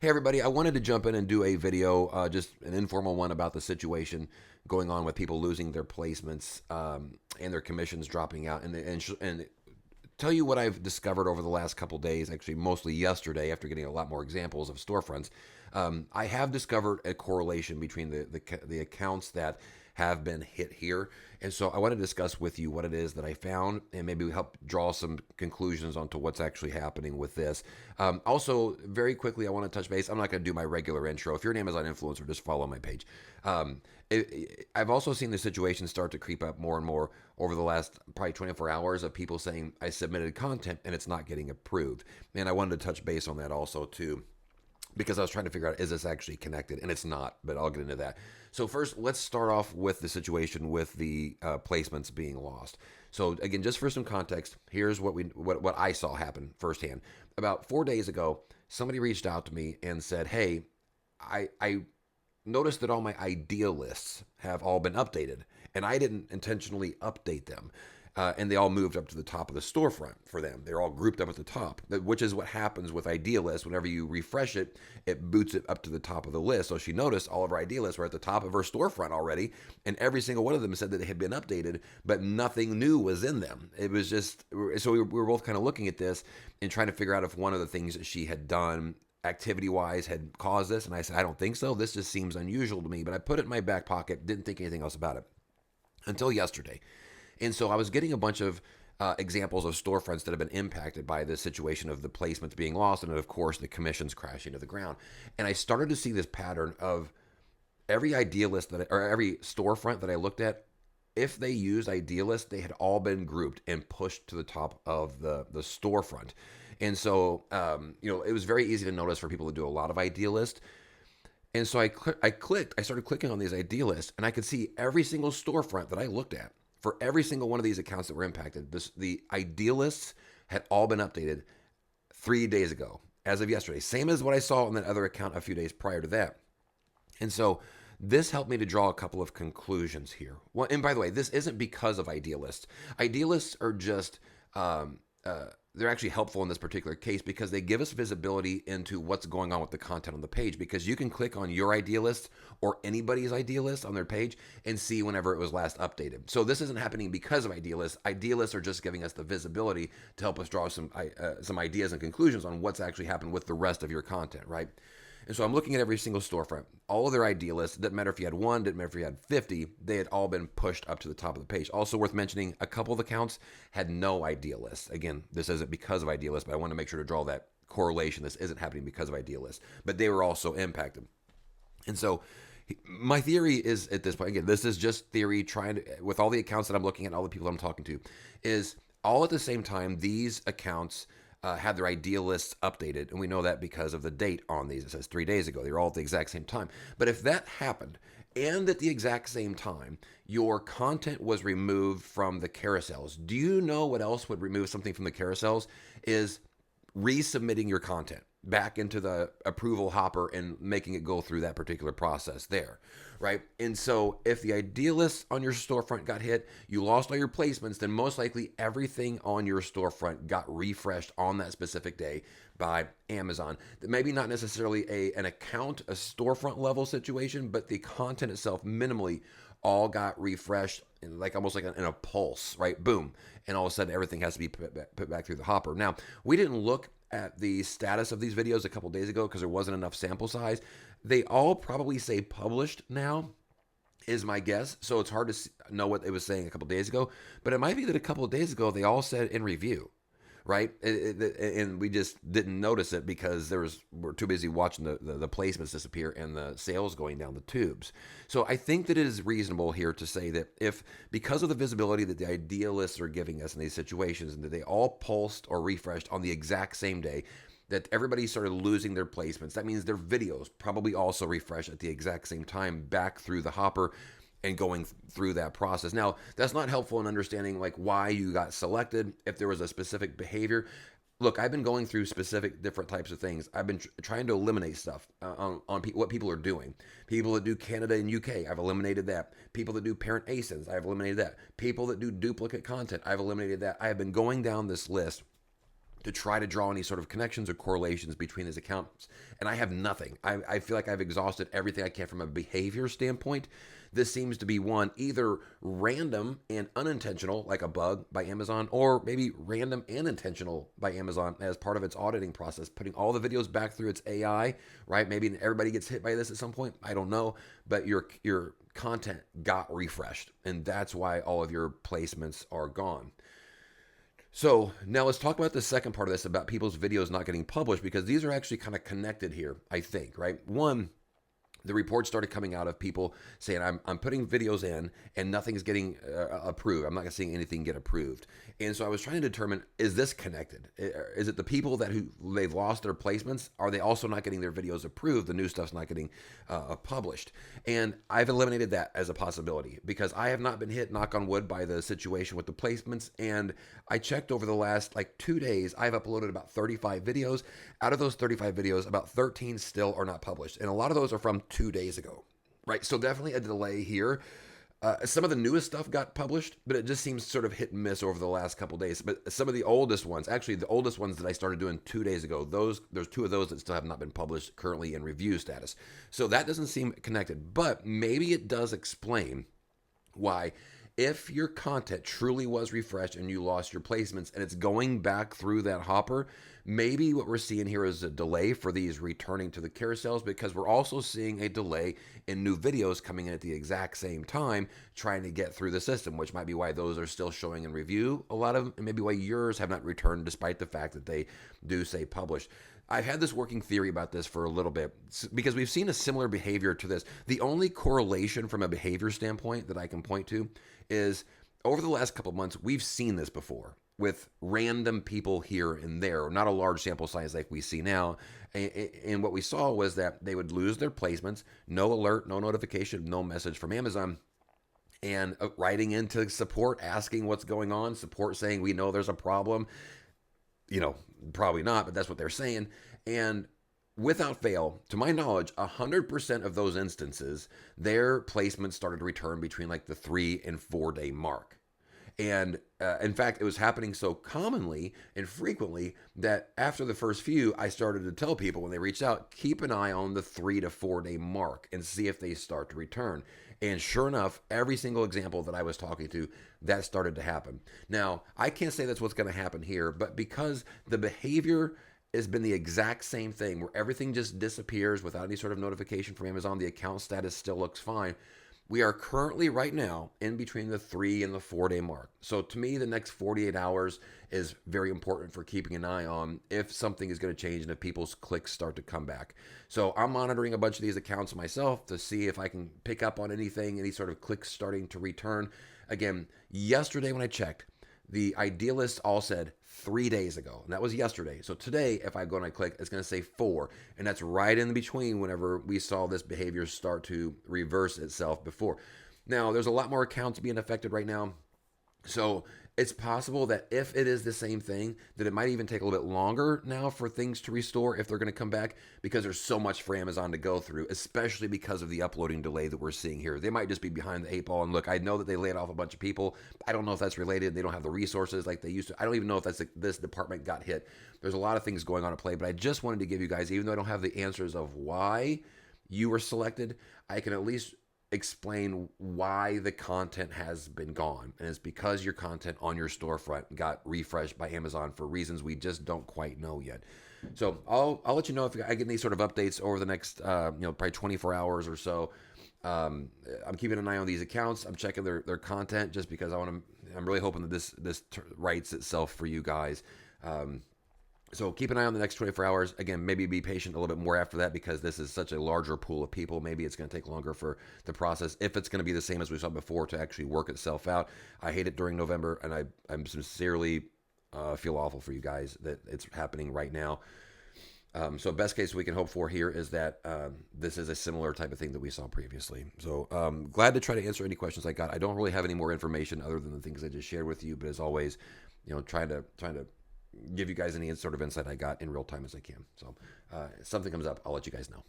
Hey everybody, I wanted to jump in and do a video, just an informal one about the situation going on with people losing their placements and their commissions dropping out, and tell you what I've discovered over the last couple days. Actually, mostly yesterday, after getting a lot more examples of storefronts, I have discovered a correlation between the accounts that have been hit here. And so I want to discuss with you what it is that I found and maybe help draw some conclusions onto what's actually happening with this. Also, very quickly, I want to touch base. I'm not going to do my regular intro. If you're an Amazon influencer, just follow my page. I've also seen the situation start to creep up more and more over the last probably 24 hours of people saying I submitted content and it's not getting approved. And I wanted to touch base on that also too, because I was trying to figure out, is this actually connected, and it's not, but I'll get into that. So first, let's start off with the situation with the placements being lost. So again, just for some context, here's what I saw happen firsthand. About 4 days ago, somebody reached out to me and said, "Hey, I noticed that all my idea lists have all been updated, and I didn't intentionally update them." And they all moved up to the top of the storefront for them. They're all grouped up at the top, which is what happens with idea lists. Whenever you refresh it, it boots it up to the top of the list. So she noticed all of her idea lists were at the top of her storefront already, and every single one of them said that they had been updated, but nothing new was in them. It was just, so we were both kind of looking at this and trying to figure out if one of the things that she had done activity wise had caused this. And I said, I don't think so. This just seems unusual to me, but I put it in my back pocket, didn't think anything else about it until yesterday. And so I was getting a bunch of examples of storefronts that have been impacted by this situation of the placements being lost and, of course, the commissions crashing to the ground. And I started to see this pattern of every idealist or every storefront that I looked at, if they used idealist, they had all been grouped and pushed to the top of the storefront. And so, it was very easy to notice for people to do a lot of idealist. And so I started clicking on these idealists, and I could see every single storefront that I looked at for every single one of these accounts that were impacted. The idealists had all been updated 3 days ago, as of yesterday. Same as what I saw on that other account a few days prior to that. And so this helped me to draw a couple of conclusions here. Well, and by the way, this isn't because of idealists. Idealists are just they're actually helpful in this particular case because they give us visibility into what's going on with the content on the page, because you can click on your idealist or anybody's idealist on their page and see whenever it was last updated. So this isn't happening because of idealists. Idealists are just giving us the visibility to help us draw some ideas and conclusions on what's actually happened with the rest of your content, right? And so I'm looking at every single storefront. All of their idealists, didn't matter if you had one, didn't matter if you had 50, they had all been pushed up to the top of the page. Also worth mentioning, a couple of accounts had no idealists. Again, this isn't because of idealists, but I want to make sure to draw that correlation. This isn't happening because of idealists, but they were also impacted. And so my theory is, at this point, again, this is just theory, trying to, with all the accounts that I'm looking at, all the people I'm talking to, is all at the same time, these accounts had their idea lists updated, and we know that because of the date on these. It says 3 days ago. They were all at the exact same time. But if that happened, and at the exact same time, your content was removed from the carousels, do you know what else would remove something from the carousels? Is resubmitting your content back into the approval hopper and making it go through that particular process there, right? And so if the idealists on your storefront got hit, you lost all your placements, then most likely everything on your storefront got refreshed on that specific day by Amazon. Maybe not necessarily an account, a storefront level situation, but the content itself minimally all got refreshed, like almost like in a pulse, right? Boom. And all of a sudden everything has to be put back through the hopper. Now, we didn't look at the status of these videos a couple days ago because there wasn't enough sample size. They all probably say published now, is my guess. So it's hard to know what it was saying a couple days ago, but it might be that a couple of days ago they all said in review, right? And we just didn't notice it because we're too busy watching the placements disappear and the sales going down the tubes. So I think that it is reasonable here to say that if, because of the visibility that the idealists are giving us in these situations, and that they all pulsed or refreshed on the exact same day, that everybody started losing their placements. That means their videos probably also refresh at the exact same time back through the hopper and going through that process. Now, that's not helpful in understanding like why you got selected, if there was a specific behavior. Look, I've been going through specific different types of things. I've been trying to eliminate stuff on what people are doing. People that do Canada and UK, I've eliminated that. People that do parent ASINs, I've eliminated that. People that do duplicate content, I've eliminated that. I have been going down this list to try to draw any sort of connections or correlations between these accounts. And I have nothing. I feel like I've exhausted everything I can from a behavior standpoint. This seems to be one either random and unintentional, like a bug by Amazon, or maybe random and intentional by Amazon as part of its auditing process, putting all the videos back through its AI, right? Maybe everybody gets hit by this at some point. I don't know. But your content got refreshed. And that's why all of your placements are gone. So now let's talk about the second part of this about people's videos not getting published, because these are actually kind of connected here, I think, right? One, the reports started coming out of people saying, I'm putting videos in and nothing's getting approved. I'm not seeing anything get approved. And so I was trying to determine, is this connected? Is it the people they've lost their placements? Are they also not getting their videos approved? The new stuff's not getting published. And I've eliminated that as a possibility because I have not been hit, knock on wood, by the situation with the placements. And I checked over the last 2 days, I've uploaded about 35 videos. Out of those 35 videos, about 13 still are not published. And a lot of those are from 2 days ago, right? So definitely a delay here. Some of the newest stuff got published, but it just seems sort of hit and miss over the last couple days. But some of the oldest ones, actually the oldest ones that I started doing 2 days ago, there's 2 of those that still have not been published, currently in review status. So that doesn't seem connected, but maybe it does explain why, if your content truly was refreshed and you lost your placements and it's going back through that hopper, maybe what we're seeing here is a delay for these returning to the carousels, because we're also seeing a delay in new videos coming in at the exact same time trying to get through the system, which might be why those are still showing in review, a lot of them, and maybe why yours have not returned despite the fact that they do say published. I've had this working theory about this for a little bit because we've seen a similar behavior to this. The only correlation from a behavior standpoint that I can point to is over the last couple of months, we've seen this before with random people here and there, not a large sample size like we see now. And what we saw was that they would lose their placements, no alert, no notification, no message from Amazon, and writing into support, asking what's going on, support saying, we know there's a problem. Probably not, but that's what they're saying. And without fail, to my knowledge, 100% of those instances, their placements started to return between the 3 and 4 day mark. And in fact, it was happening so commonly and frequently that after the first few, I started to tell people when they reached out, keep an eye on the 3 to 4 day mark and see if they start to return. And sure enough, every single example that I was talking to, that started to happen. Now, I can't say that's what's going to happen here, but because the behavior has been the exact same thing where everything just disappears without any sort of notification from Amazon, the account status still looks fine. We are currently right now in between the 3 and the 4 day mark. So to me, the next 48 hours is very important for keeping an eye on if something is going to change and if people's clicks start to come back. So I'm monitoring a bunch of these accounts myself to see if I can pick up on anything, any sort of clicks starting to return. Again, yesterday when I checked, the idealists all said 3 days ago, and that was yesterday. So today, if I go and I click, it's going to say 4, and that's right in between whenever we saw this behavior start to reverse itself before. Now, there's a lot more accounts being affected right now, so it's possible that if it is the same thing, that it might even take a little bit longer now for things to restore if they're going to come back, because there's so much for Amazon to go through, especially because of the uploading delay that we're seeing here. They might just be behind the 8 ball. And look, I know that they laid off a bunch of people. I don't know if that's related. They don't have the resources like they used to. I don't even know if this department got hit. There's a lot of things going on at play, but I just wanted to give you guys, even though I don't have the answers of why you were selected, I can at least explain why the content has been gone. And it's because your content on your storefront got refreshed by Amazon for reasons we just don't quite know yet. So I'll let you know if I get any sort of updates over the next probably 24 hours or so. I'm keeping an eye on these accounts. I'm checking their content just because I'm really hoping that this writes itself for you guys. So keep an eye on the next 24 hours. Again, maybe be patient a little bit more after that because this is such a larger pool of people. Maybe it's going to take longer for the process, if it's going to be the same as we saw before, to actually work itself out. I hate it during November, and I'm sincerely feel awful for you guys that it's happening right now. So best case we can hope for here is that this is a similar type of thing that we saw previously. So glad to try to answer any questions I got. I don't really have any more information other than the things I just shared with you, but as always, trying to give you guys any sort of insight I got in real time as I can. So if something comes up, I'll let you guys know.